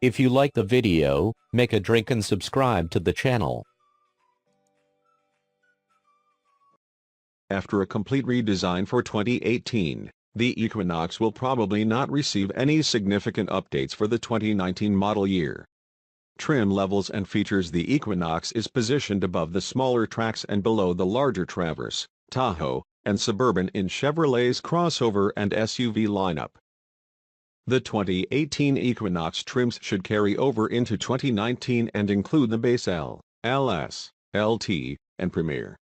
If you like the video, make a drink and subscribe to the channel. After a complete redesign for 2018, the Equinox will probably not receive any significant updates for the 2019 model year. Trim levels and features: the Equinox is positioned above the smaller Trax and below the larger Traverse, Tahoe, and Suburban in Chevrolet's crossover and SUV lineup. The 2018 Equinox trims should carry over into 2019 and include the base L, LS, LT, and Premier.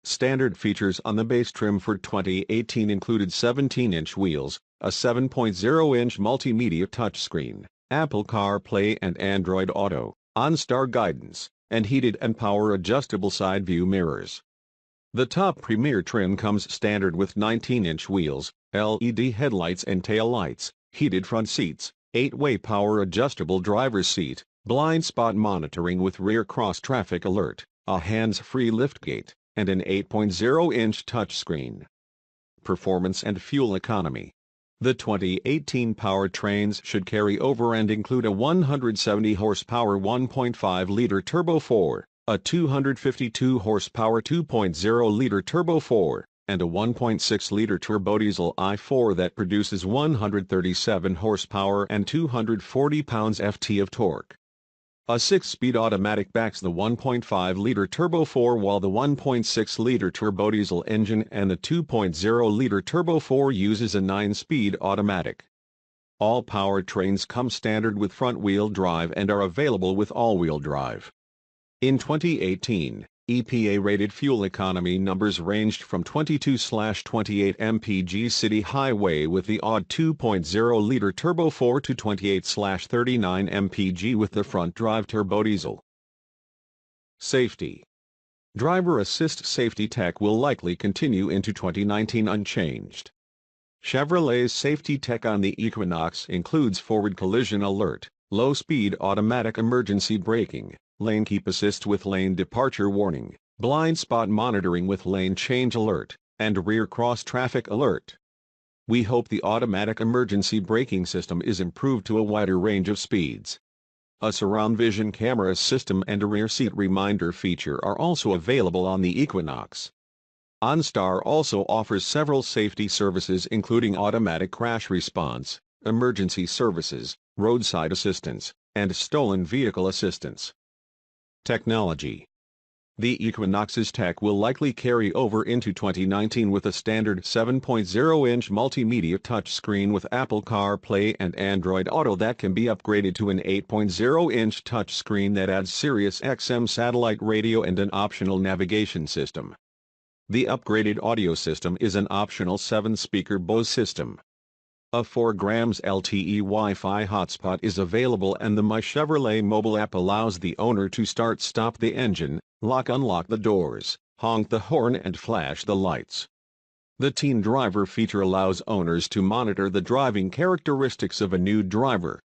Standard features on the base trim for 2018 included 17-inch wheels, a 7.0-inch multimedia touchscreen, Apple CarPlay and Android Auto, OnStar guidance, and heated and power-adjustable side view mirrors. The top Premier trim comes standard with 19-inch wheels, LED headlights and taillights, heated front seats, 8-way power-adjustable driver's seat, blind spot monitoring with rear cross-traffic alert, a hands-free liftgate, and an 8.0-inch touchscreen. Performance and fuel economy. The 2018 powertrains should carry over and include a 170 horsepower 1.5-liter turbo 4, a 252 horsepower 2.0-liter turbo 4, and a 1.6-liter turbodiesel i4 that produces 137 horsepower and 240 pounds-ft of torque. A 6-speed automatic backs the 1.5-liter turbo 4, while the 1.6-liter turbodiesel engine and the 2.0-liter turbo 4 uses a 9-speed automatic. All powertrains come standard with front-wheel drive and are available with all-wheel drive. In 2018, EPA-rated fuel economy numbers ranged from 22/28 mpg city highway with the odd 2.0-liter turbo 4 to 28/39 mpg with the front-drive turbodiesel. Safety. Driver assist safety tech will likely continue into 2019 unchanged. Chevrolet's safety tech on the Equinox includes forward collision alert, low-speed automatic emergency braking, lane keep assist with lane departure warning, blind spot monitoring with lane change alert, and rear cross-traffic alert. We hope the automatic emergency braking system is improved to a wider range of speeds. A surround vision camera system and a rear seat reminder feature are also available on the Equinox. OnStar also offers several safety services including automatic crash response, emergency services, roadside assistance, and stolen vehicle assistance. Technology. The Equinox's tech will likely carry over into 2019 with a standard 7.0-inch multimedia touchscreen with Apple CarPlay and Android Auto that can be upgraded to an 8.0-inch touchscreen that adds SiriusXM satellite radio and an optional navigation system. The upgraded audio system is an optional 7-speaker Bose system. A 4 grams LTE Wi-Fi hotspot is available, and the myChevrolet mobile app allows the owner to start-stop the engine, lock-unlock the doors, honk the horn and flash the lights. The Teen Driver feature allows owners to monitor the driving characteristics of a new driver,